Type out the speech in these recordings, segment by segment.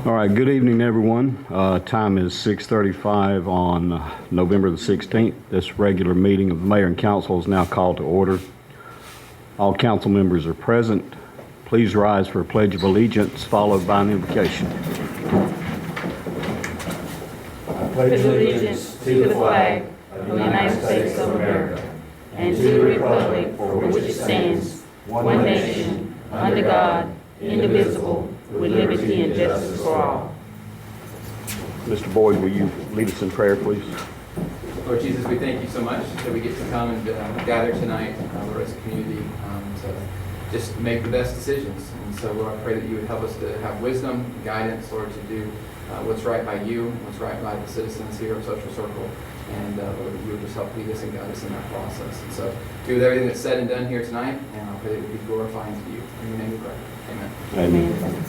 All right, good evening, everyone. Time is 6:35 on November the 16th. This regular meeting of the Mayor and Council is now called to order. All council members are present. Please rise for a Pledge of Allegiance, followed by an invocation. I pledge allegiance to the flag of the United States of America and to the republic for which it stands, one nation, under God, indivisible, with liberty and justice for all. Mr. Boyd, will you lead us in prayer, please? Lord Jesus, we thank you so much that we get to come and gather tonight, Lord, as a community, to just make the best decisions. And so, Lord, I pray that you would help us to have wisdom, guidance, Lord, to do what's right by you, what's right by the citizens here of Social Circle. And Lord, that you would just help lead us and guide us in that process. And so, do with everything that's said and done here tonight, and I pray that it would be glorifying to you. In your name we pray. Amen. Amen.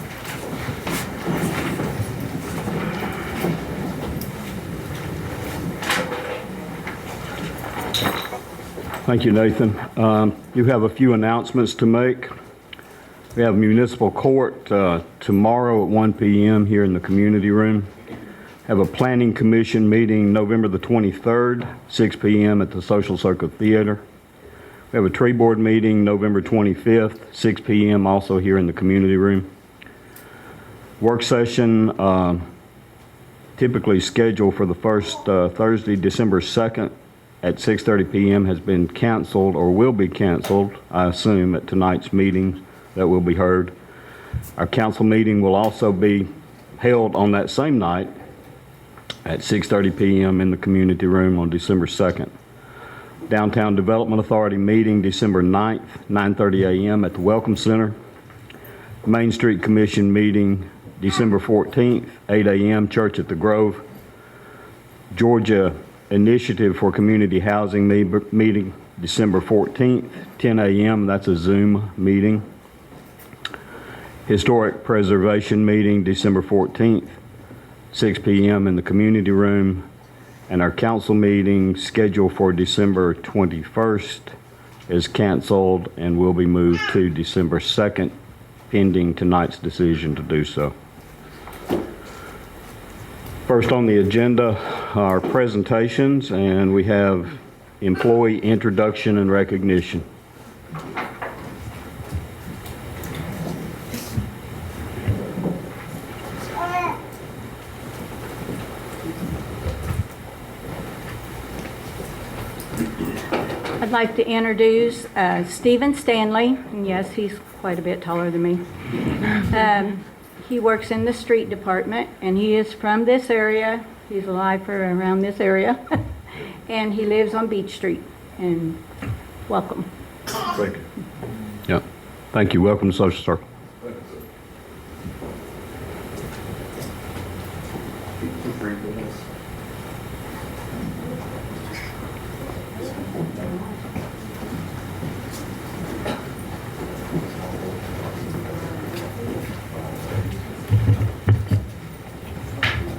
Thank you, Nathan. You have a few announcements to make. We have municipal court tomorrow at 1 p.m. here in the community room. Have a planning commission meeting November the 23rd, 6 p.m. at the Social Circle Theater. We have a tree board meeting November 25th, 6 p.m. also here in the community room. Work session typically scheduled for the first Thursday, December 2nd at 6:30 p.m. has been canceled or will be canceled, I assume, at tonight's meeting that will be heard. Our council meeting will also be held on that same night at 6:30 p.m. in the community room on December 2nd. Downtown Development Authority meeting December 9th, 9:30 a.m. at the Welcome Center. Main Street Commission meeting December 14th, 8 a.m. Church at the Grove. Georgia Initiative for Community Housing meeting December 14th, 10 a.m. That's a Zoom meeting. Historic Preservation meeting December 14th, 6 p.m. in the community room. And our council meeting scheduled for December 21st is canceled and will be moved to December 2nd, pending tonight's decision to do so. First on the agenda are presentations, and we have employee introduction and recognition. I'd like to introduce Stephen Stanley, and yes, he's quite a bit taller than me. He works in the street department, and he is from this area. He's a lifer around this area, and he lives on Beach Street. And welcome. Thank you. Yeah, thank you. Welcome to Social Circle.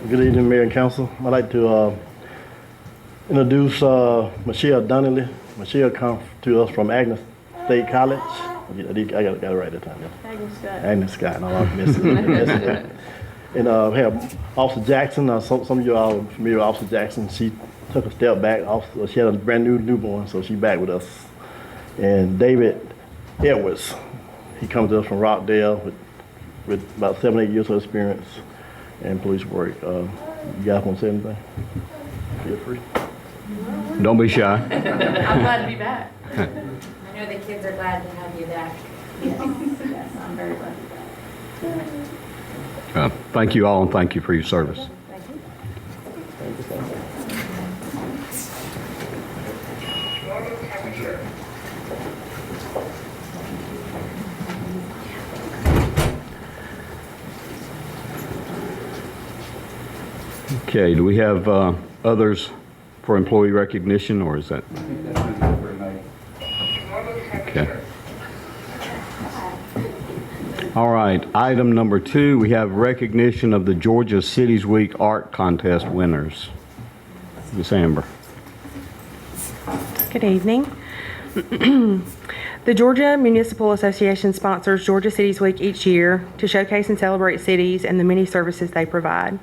Good evening, Mayor and Council. I'd like to introduce Michelle Donnelly. Michelle comes to us from Agnes State College. I got it right that time. Yeah. Agnes Scott. Agnes Scott. No, I'm missing it. And we have Officer Jackson. Some of you all are familiar with Officer Jackson. She took a step back. She had a brand new newborn, so she's back with us. And David Edwards, he comes to us from Rockdale with about 7 or 8 years of experience and police work. You guys want to say anything? Feel free. Don't be shy. I'm glad to be back. I know the kids are glad to have you back. Yes, I'm very glad to be back. Thank you all, and thank you for your service. Thank you. Okay, do we have others for employee recognition, or is that? I think that's going to be for tonight. Okay. All right, item number 2, we have recognition of the Georgia Cities Week Art Contest winners. Ms. Amber. Good evening. The Georgia Municipal Association sponsors Georgia Cities Week each year to showcase and celebrate cities and the many services they provide.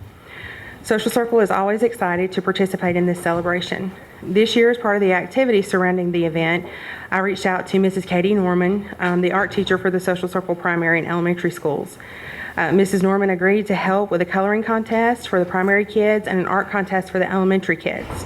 Social Circle is always excited to participate in this celebration. This year, as part of the activities surrounding the event, I reached out to Mrs. Katie Norman, the art teacher for the Social Circle primary and elementary schools. Mrs. Norman agreed to help with a coloring contest for the primary kids and an art contest for the elementary kids.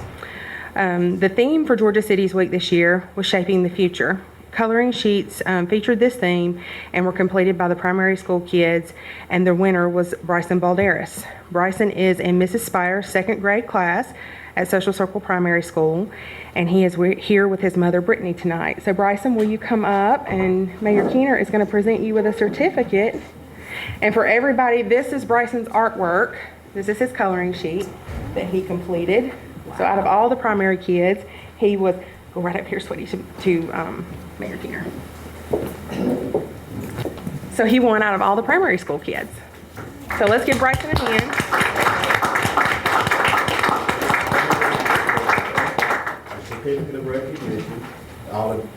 The theme for Georgia Cities Week this year was Shaping the Future. Coloring sheets featured this theme and were completed by the primary school kids, and the winner was Bryson Balderas. Bryson is in Mrs. Spire's second grade class at Social Circle Primary School, and he is here with his mother, Brittany, tonight. So Bryson, will you come up, and Mayor Keener is going to present you with a certificate. And for everybody, this is Bryson's artwork. This is his coloring sheet that he completed. So out of all the primary kids, he was, go right up here, sweetie, to Mayor Keener. So he won out of all the primary school kids. So let's give Bryson a hand. A certificate of recognition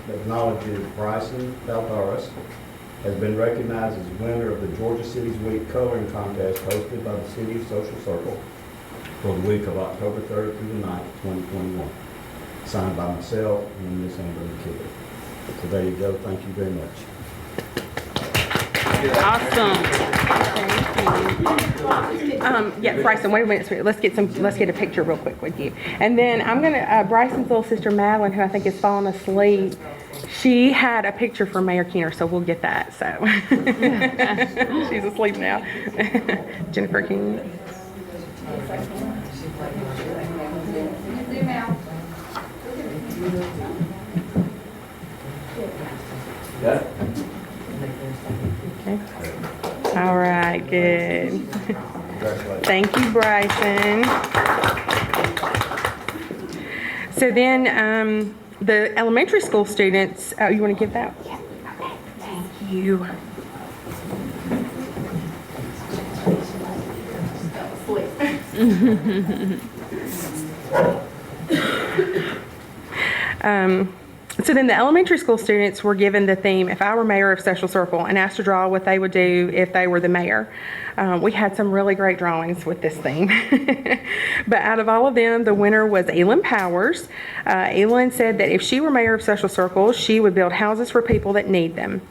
acknowledges Bryson Balderas has been recognized as winner of the Georgia Cities Week coloring contest hosted by the City of Social Circle for the week of October 3rd through the 9th, 2021. Signed by myself and Ms. Amber McKibben. So there you go. Thank you very much. Awesome. Yeah, Bryson, wait a minute, sweetie. Let's get a picture real quick with you. And then I'm gonna, Bryson's little sister Madeline, who I think is falling asleep, she had a picture for Mayor Keener, so we'll get that, so. She's asleep now. Jennifer King. Yeah. Okay. All right, good. Thank you, Bryson. So then, the elementary school students, oh, you want to give that? Yeah. Okay. Thank you. So then the elementary school students were given the theme, if I were mayor of Social Circle, and asked to draw what they would do if they were the mayor. We had some really great drawings with this theme. But out of all of them, the winner was Elin Powers. Elin said that if she were mayor of Social Circle, she would build houses for people that need them.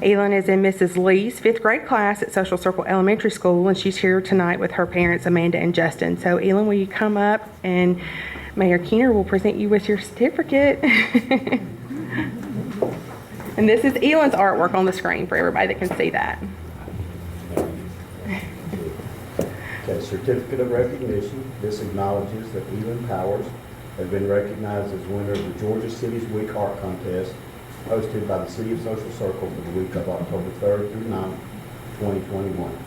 Elin is in Mrs. Lee's 5th grade class at Social Circle Elementary School, and she's here tonight with her parents, Amanda and Justin. So Elin, will you come up, and Mayor Keener will present you with your certificate. And this is Elin's artwork on the screen for everybody that can see that. Okay, certificate of recognition. This acknowledges that Elin Powers has been recognized as winner of the Georgia Cities Week Art Contest hosted by the City of Social Circle for the week of October 3rd through 9th, 2021.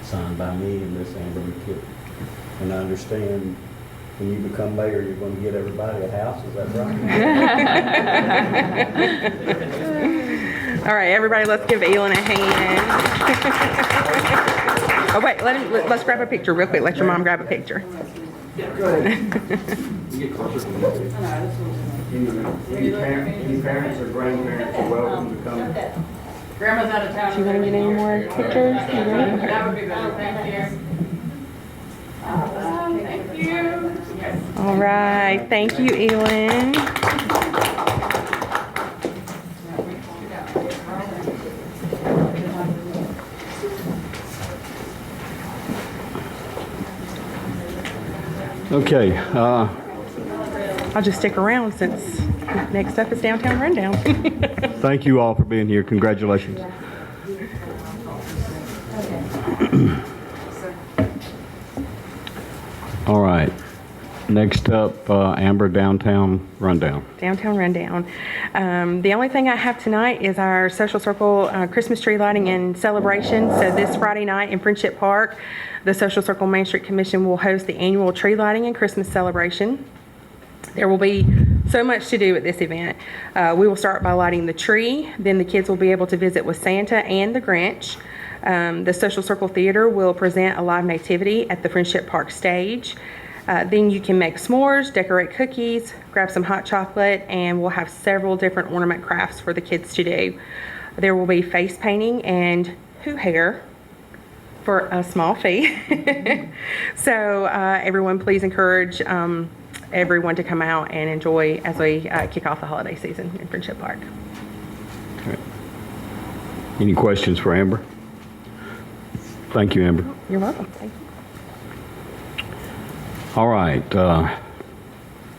Signed by me and Miss Amber McKibben. And I understand when you become mayor, you're going to get everybody a house, is that right? All right, everybody, let's give Elin a hand. Oh, wait, let's grab a picture real quick. Let your mom grab a picture. Any parents or grandparents are welcome to come. Grandma's out of town. Do you want to get any more pictures? You ready? Okay. That would be better, thank you. Thank you. All right, thank you, Elin. Okay, I'll just stick around since next up is Downtown Rundown. thank you all for being here. Congratulations. All right. Next up, Amber, Downtown Rundown. Downtown Rundown. The only thing I have tonight is our Social Circle Christmas tree lighting and celebration. So this Friday night in Friendship Park, the Social Circle Main Street Commission will host the annual tree lighting and Christmas celebration. There will be so much to do at this event. We will start by lighting the tree. Then the kids will be able to visit with Santa and the Grinch. The Social Circle Theater will present a live nativity at the Friendship Park stage. Then you can make s'mores, decorate cookies, grab some hot chocolate, and we'll have several different ornament crafts for the kids to do. There will be face painting and who hair for a small fee. So everyone, please encourage everyone to come out and enjoy as we kick off the holiday season in Friendship Park. Okay. Any questions for Amber? Thank you, Amber. You're welcome. Thank you. All right.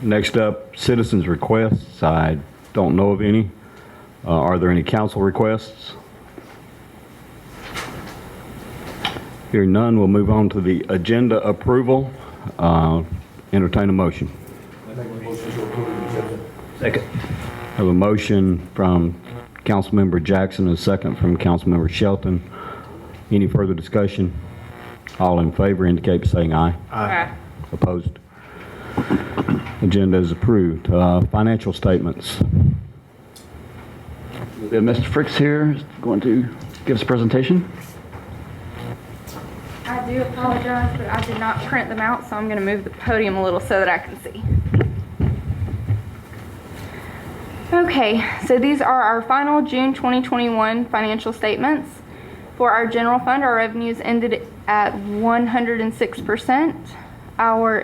Next up, citizens' requests. I don't know of any. Are there any council requests? Hearing none, we'll move on to the agenda approval. Entertain a motion. Second. Have a motion from Councilmember Jackson and a second from Councilmember Shelton. Any further discussion? All in favor indicate by saying aye. Aye. Opposed? Agenda is approved. Financial statements. We have Mr. Fricks here, going to give us a presentation. I do apologize, but I did not print them out, so I'm going to move the podium a little so that I can see. Okay, so these are our final June 2021 financial statements. For our general fund, our revenues ended at 106%. Our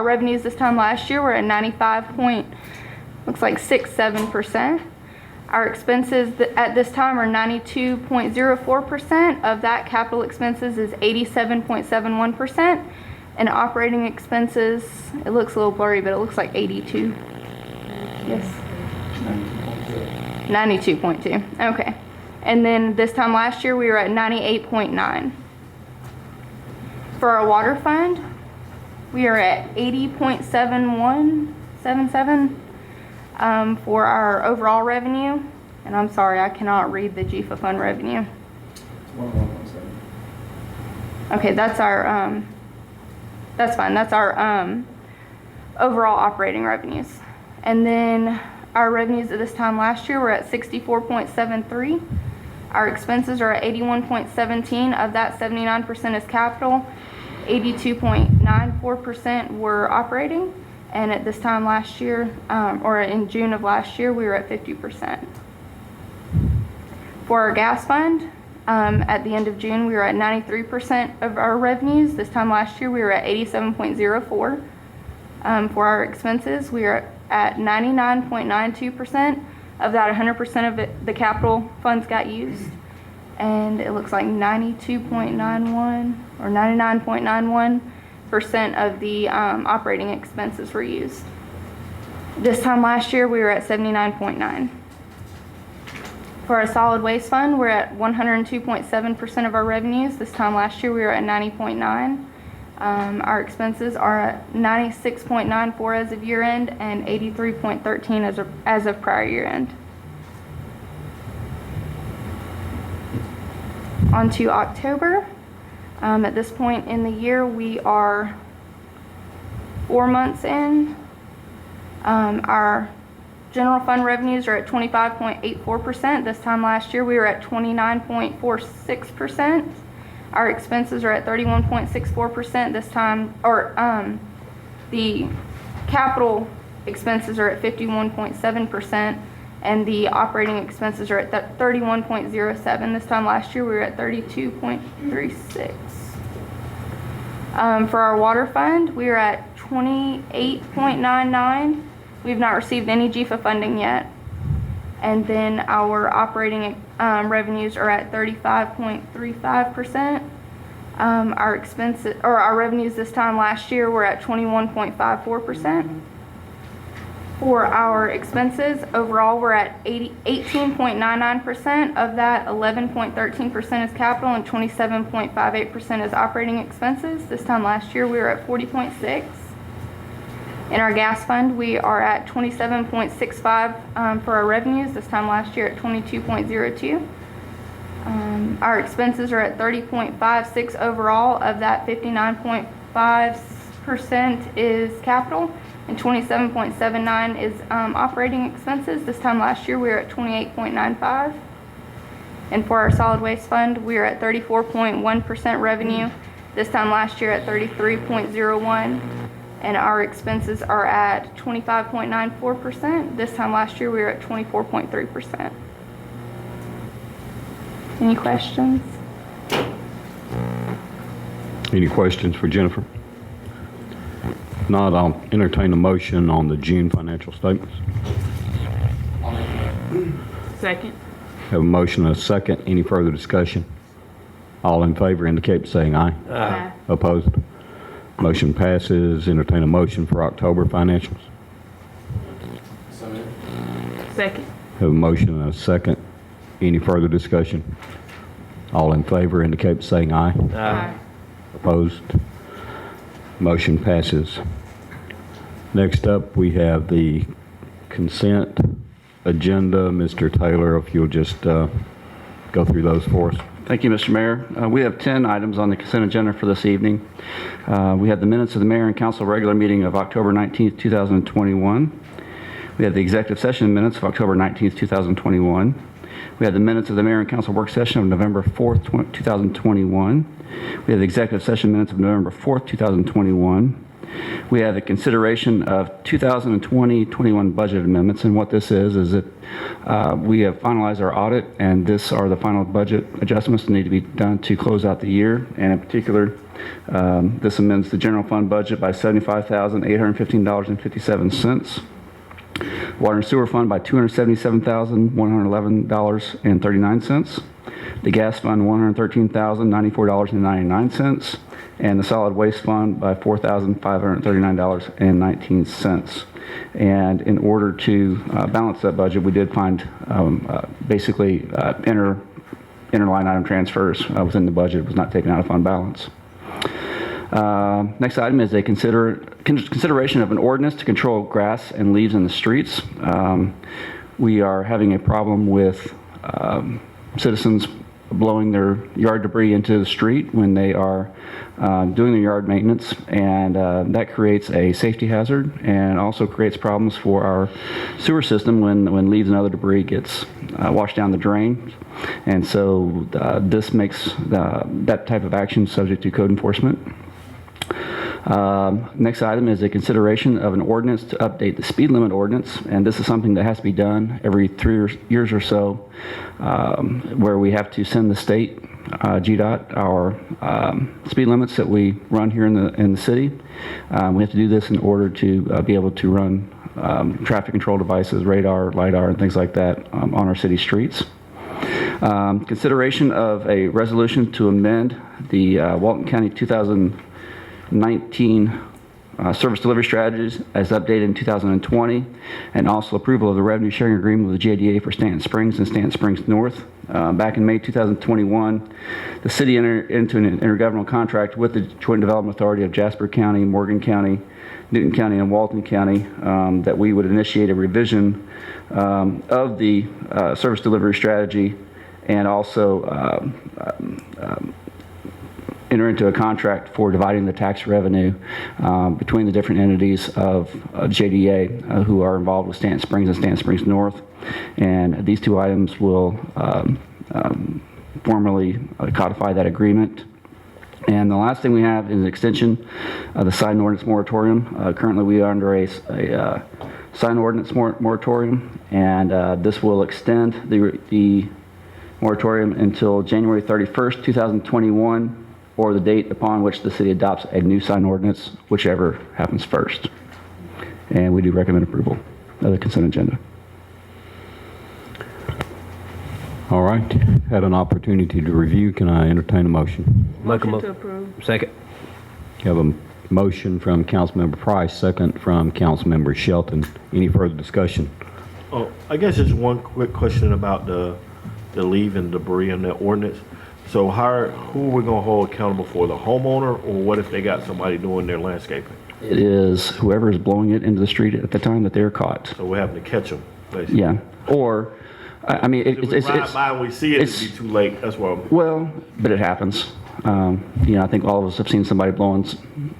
revenues this time last year were at 65.67%. Our expenses at this time are 92.04%. Of that, capital expenses is 87.71%. And operating expenses, it looks a little blurry, but it looks like 82. Yes. 92.2. Okay. And then this time last year, we were at 98.9. For our water fund, we are at 80.7177. For our overall revenue, and I'm sorry, I cannot read the GFA fund revenue. 1117. Okay, that's our, that's fine. That's our overall operating revenues. And then our revenues at this time last year were at 64.73. Our expenses are at 81.17. Of that, 79% is capital, 82.94% were operating. And at this time last year, or in June of last year, we were at 50%. For our gas fund, at the end of June, we were at 93% of our revenues. This time last year, we were at 87.04. For our expenses, we are at 99.92%. Of that, 100% of it, the capital funds got used. And it looks like 92.91 or 99.91% of the operating expenses were used. This time last year, we were at 79.9. For our solid waste fund, we're at 102.7% of our revenues. This time last year, we were at 90.9. Our expenses are at 96.94 as of year end and 83.13 as of prior year end. On to October. At this point in the year, we are 4 months in. Our general fund revenues are at 25.84%. This time last year, we were at 29.46%. Our expenses are at 31.64% this time, or the capital expenses are at 51.7%, and the operating expenses are at 31.07. This time last year, we were at 32.36. For our water fund, we are at 28.99. We've not received any GFA funding yet. And then our operating revenues are at 35.35%. Our expenses, or our revenues this time last year were at 21.54%. For our expenses, overall we're at 18.99%. Of that, 11.13% is capital and 27.58% is operating expenses. This time last year we were at 40.6. In our gas fund, we are at 27.65 for our revenues. This time last year at 22.02. Our expenses are at 30.56 overall. Of that, 59.5% is capital and 27.79 is operating expenses. This time last year, we were at 28.95. And for our solid waste fund, we are at 34.1% revenue This time last year at 33.01, and our expenses are at 25.94%. This time last year we were at 24.3%. Any questions? Any questions for Jennifer? Not, I'll entertain a motion on the June financial statements. I'll make a motion. Second. Have a motion and a second. Any further discussion? All in favor indicate by saying aye. Aye. Opposed? Motion passes. Entertain a motion for October financials. So moved. Second. Have a motion and a second. Any further discussion? All in favor indicate by saying aye. Aye. Opposed? Motion passes. Next up, we have the consent agenda. Mr. Taylor, if you'll just go through those for us. Thank you, Mr. Mayor. We have 10 items on the consent agenda for this evening. We have the minutes of the Mayor and Council regular meeting of October 19th, 2021. We have the executive session minutes of October 19th, 2021. We have the minutes of the Mayor and Council work session of November 4th, 2021. We have the executive session minutes of November 4th, 2021. We have the consideration of 2020-21 budget amendments, and what this is that we have finalized our audit, and this are the final budget adjustments that need to be done to close out the year. And in particular, this amends the general fund budget by $75,815.57. Water and sewer fund by $277,111.39. The gas fund, $113,094.99. And the solid waste fund by $4,539.19. And in order to balance that budget, we did find basically inter line item transfers within the budget. It was not taken out of fund balance. Next item is a consideration of an ordinance to control grass and leaves in the streets. We are having a problem with citizens blowing their yard debris into the street when they are doing their yard maintenance, and that creates a safety hazard and also creates problems for our sewer system when leaves and other debris gets washed down the drain. And so this makes that type of action subject to code enforcement. Next item is a consideration of an ordinance to update the speed limit ordinance, and this is something that has to be done every 3 years or so, where we have to send the state GDOT our speed limits that we run here in the city. We have to do this in order to be able to run traffic control devices, radar, LiDAR, and things like that on our city streets. Consideration of a resolution to amend the Walton County 2019 service delivery strategies as updated in 2020, and also approval of the revenue sharing agreement with the JDA for Stanton Springs and Stanton Springs North. Back in May 2021, the city entered into an intergovernmental contract with the Joint Development Authority of Jasper County, Morgan County, Newton County, and Walton County that we would initiate a revision of the service delivery strategy, and also enter into a contract for dividing the tax revenue between the different entities of JDA who are involved with Stanton Springs and Stanton Springs North. And these two items will formally codify that agreement. And the last thing we have is an extension of the sign ordinance moratorium. Currently we are under a sign ordinance moratorium, and this will extend the moratorium until January 31st, 2021, or the date upon which the city adopts a new sign ordinance, whichever happens first. And we do recommend approval of the consent agenda. All right. Had an opportunity to review. Can I entertain a motion? Motion to approve. Second. Have a motion from Councilmember Price, second from Councilmember Shelton. Any further discussion? Oh, I guess just one quick question about the leave and debris in the ordinance. So who are we gonna hold accountable for, the homeowner, or what if they got somebody doing their landscaping? It is whoever is blowing it into the street at the time that they're caught. So we're having to catch them, basically. Yeah. Or, I mean, If we ride by and we see it, it'd be too late. That's what I'm... well, but it happens. I think all of us have seen somebody blowing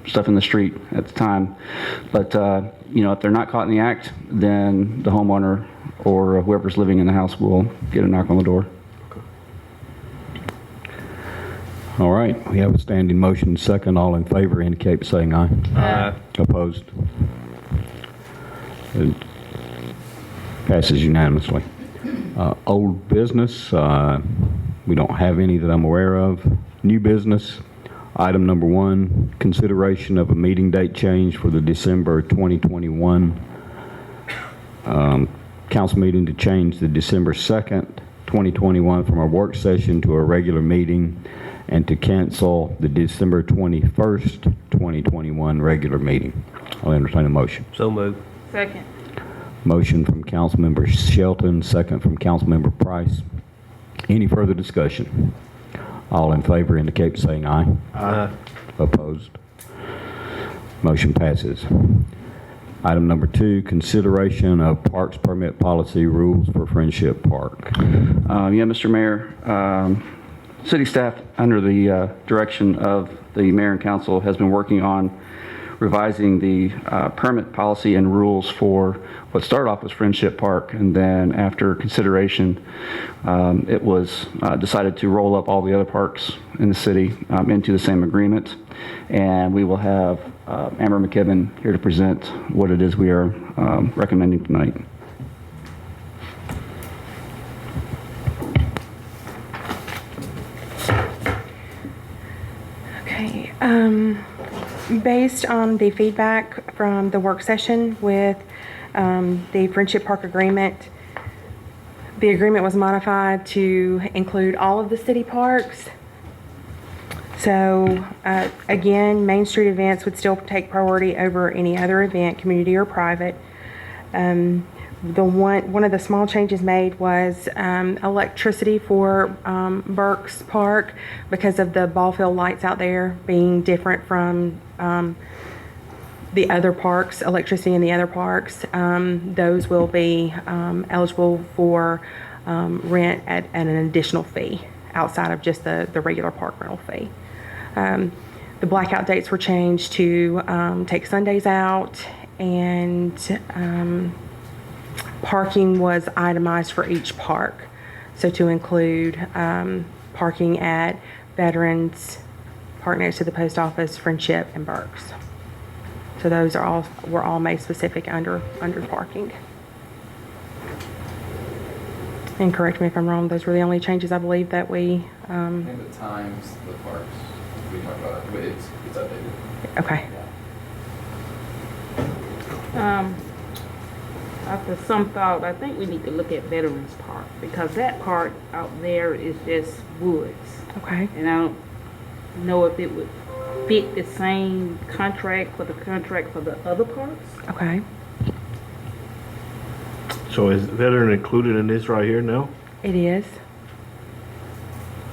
stuff in the street at the time. But, if they're not caught in the act, then the homeowner or whoever's living in the house will get a knock on the door. All right, we have a standing motion second. All in favor indicate by saying aye. Aye. Opposed? It passes unanimously. Old business, we don't have any that I'm aware of. New business, item number 1, consideration of a meeting date change for the December 2021 council meeting to change the December 2nd, 2021 from a work session to a regular meeting, and to cancel the December 21st, 2021 regular meeting. I'll entertain a motion. So moved. Second. Motion from Councilmember Shelton, second from Councilmember Price. Any further discussion? All in favor indicate by saying aye. Aye. Opposed? Motion passes. Item number 2, consideration of parks permit policy rules for Friendship Park. Yeah, Mr. Mayor, city staff, under the direction of the mayor and council, has been working on revising the permit policy and rules for what started off as Friendship Park, and then after consideration, it was decided to roll up all the other parks in the city into the same agreement. And we will have Amber McKibben here to present what it is we are recommending tonight. Okay. Based on the feedback from the work session with the Friendship Park agreement, the agreement was modified to include all of the city parks. So again, Main Street events would still take priority over any other event, community or private. One of the small changes made was electricity for Burke's Park, because of the ball field lights out there being different from the other parks, electricity in the other parks. Those will be eligible for rent at an additional fee outside of just the regular park rental fee. The blackout dates were changed to take Sundays out, and parking was itemized for each park. So to include parking at Veterans, park next to the post office, Friendship, and Burke's. So those were all made specific under parking. And correct me if I'm wrong, those were the only changes I believe that we, I think the times, the parks, we talked about it, but it's updated. okay. After some thought, I think we need to look at Veterans Park, because that part out there is just woods. Okay. And I don't know if it would fit the same contract for the other parks. Okay. So is veteran included in this right here now? It is.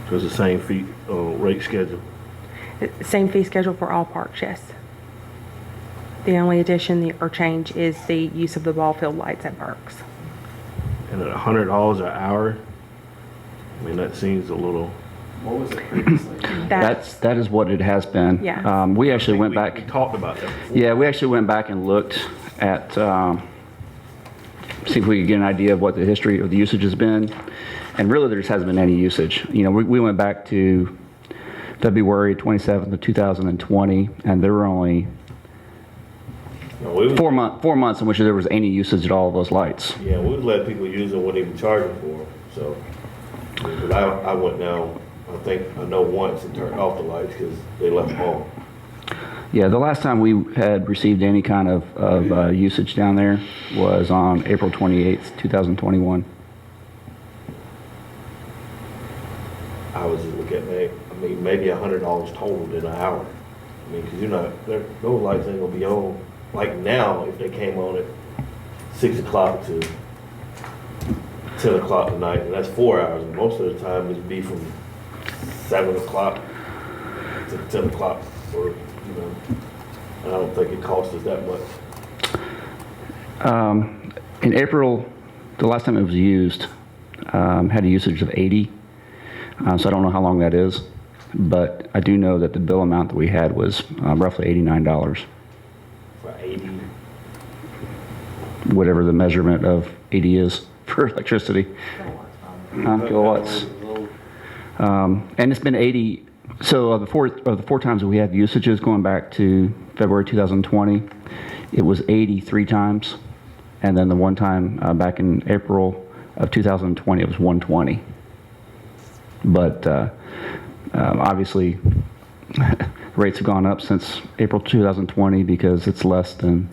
So it's the same fee, rate schedule? Same fee schedule for all parks, yes. The only addition or change is the use of the ball field lights at Burke's. And at $100 an hour? I mean, that seems a little... What was it previously? That is what it has been. Yeah. We actually went We back. talked about that before. Yeah, we actually went back and looked at, see if we could get an idea of what the history of the usage has been. And really, there just hasn't been any usage. You know, we went back to February 27th of 2020, and there were only No, we would, 4 months in which there was any usage at all of those lights. yeah, we would let people use them when they were charging for them, so. But I went down, I know once and turned off the lights because they left them on. Yeah, the last time we had received any kind of usage down there was on April 28th, 2021. I was just looking at, maybe $100 total in an hour. I mean, because those lights ain't gonna be on, like now, if they came on at 6 o'clock to 10 o'clock at night, and that's 4 hours. And most of the time it'd be from 7 o'clock to 10 o'clock, or, you know, and I don't think it cost us that much. In April, the last time it was used, had a usage of 80. So I don't know how long that is, but I do know that the bill amount that we had was roughly $89, For 80, whatever the measurement of 80 is for electricity. Kilowatts. And it's been 80 So of the four times that we had usages going back to February 2020, it was 83 times. And then the one time back in April of 2020, it was 120. But obviously, rates have gone up since April 2020 because it's less than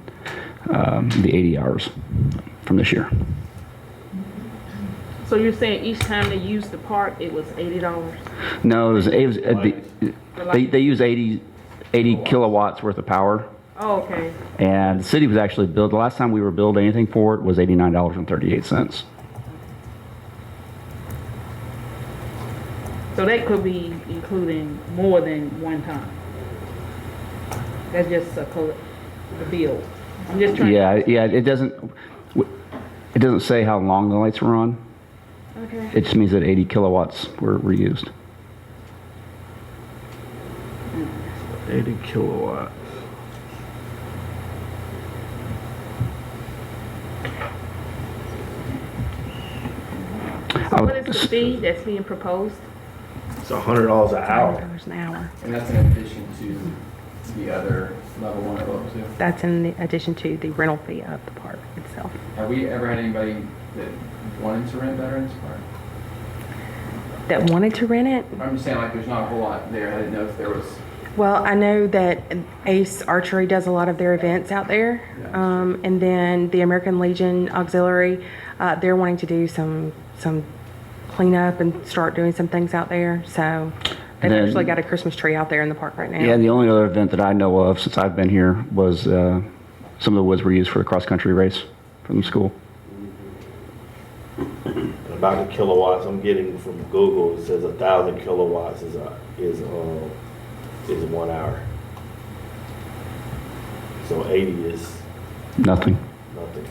the 80 hours from this year. So you're saying each time they used the park, it was $80? No, they use 80 kilowatts worth of power. Oh, okay. And the city was actually billed, the last time we were billed anything for it was $89.38. So that could be including more than one time. That's just the bill. I'm just trying. Yeah, it doesn't say how long the lights were on. Okay. It just means that 80 kilowatts were used. 80 kilowatts. So what is the fee that's being proposed? It's $100 an hour. $100 an hour. And that's in addition to the other level 1 or level 2. That's in addition to the rental fee of the park itself. Have we ever had anybody that wanted to rent Veterans Park? That wanted to rent it? I'm just saying, like, there's not a whole lot there. I didn't know if there was. Well, I know that Ace Archery does a lot of their events out there. And then the American Legion Auxiliary, they're wanting to do some cleanup and start doing some things out there. So they've Then- actually got a Christmas tree out there in the park right now. Yeah, the only other event that I know of since I've been here was some of the woods were used for the cross-country race from the school. About the kilowatts I'm getting from Google, it says 1,000 kilowatts is 1 hour. So 80 is Nothing. nothing.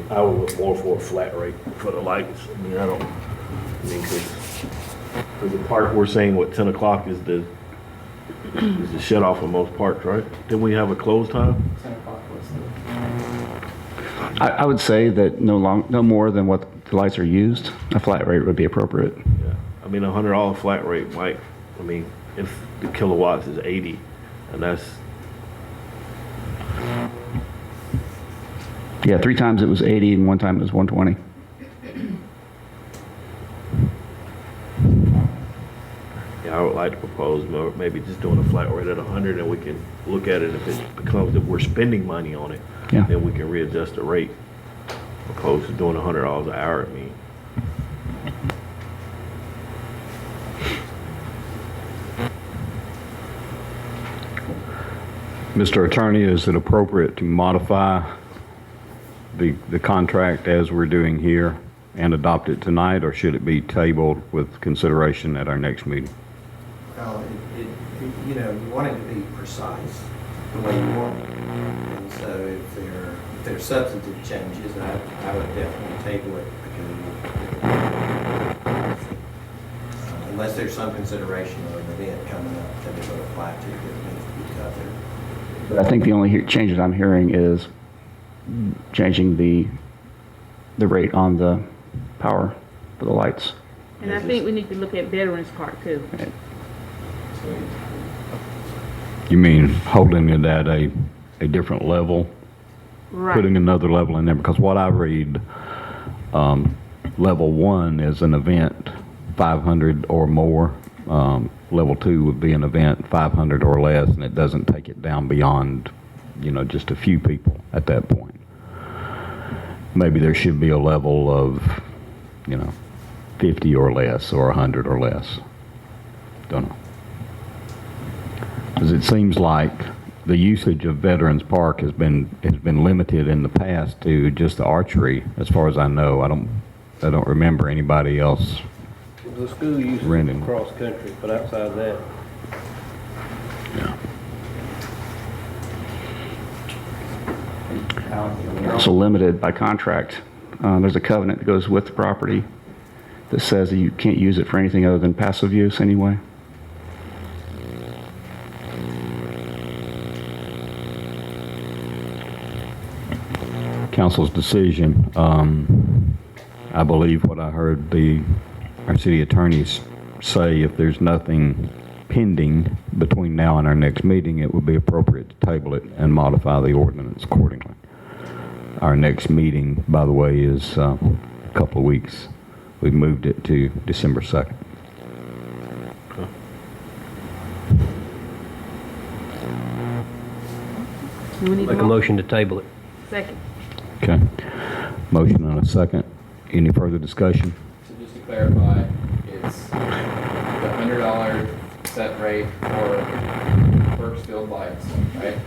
I would look more for a flat rate for the lights. I mean, because the park, we're saying what, 10 o'clock is the shut off of most parks, right? Didn't we have a close time? 10 o'clock was I would say that no more than what the lights are used, a flat rate would be appropriate. Yeah. I mean, $100 flat rate might, I mean, if the kilowatts is 80, and that's, Yeah, 3 times it was 80 and 1 time it was 120. yeah, I would like to propose maybe just doing a flat rate at 100, and we can look at it if it becomes that we're spending money on it. Yeah. Then we can readjust the rate, opposed to doing $100 an hour. I mean, Mr. Attorney, is it appropriate to modify the contract as we're doing here and adopt it tonight, or should it be tabled with consideration at our next meeting? Well, you know, you want it to be precise the way you want it. And so if there are substantive changes, I would definitely table it because unless there's some consideration of an event coming up that it would apply to that needs to be covered. But I think the only changes I'm hearing is changing the rate on the power for the lights. And I think we need to look at Veterans Park too. You mean holding it at a different level? Right. Putting another level in there? Because what I read, level 1 is an event 500 or more. Level 2 would be an event 500 or less, and it doesn't take it down beyond, just a few people at that point. Maybe there should be a level of, 50 or less or 100 or less. Don't know. Because it seems like the usage of Veterans Park has been limited in the past to just the archery, as far as I know. I don't remember anybody else. The school uses Renting. cross country, but outside of that, Yeah. You're also limited by contract. There's a covenant that goes with the property that says that you can't use it for anything other than passive use anyway. council's decision. I believe what I heard our city attorneys say, if there's nothing pending between now and our next meeting, it would be appropriate to table it and modify the ordinance accordingly. Our next meeting, by the way, is a couple of weeks. We've moved it to December 2nd. Do we need Make a motion to table it. Second. Okay. Motion and a second. Any further discussion? So just to clarify, it's the $100 set rate for Burksville lights, right?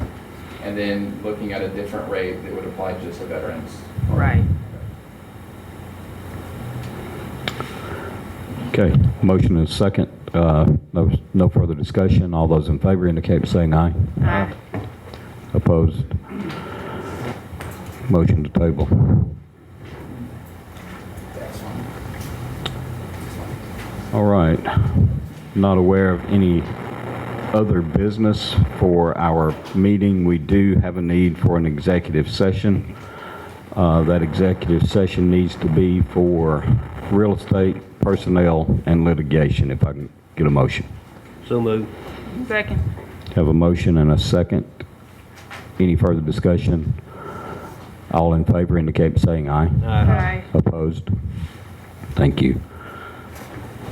And then looking at a different rate that would apply just to veterans. Right. Okay. Motion and a second. No further discussion. All those in favor indicate by saying aye. Aye. Opposed? Motion to table. That's fine. All right. Not aware of any other business for our meeting. We do have a need for an executive session. That executive session needs to be for real estate, personnel, and litigation, if I can get a motion. So moved. Second. Have a motion and a second. Any further discussion? All in favor indicate by saying aye. Aye. Aye. Opposed? Thank you.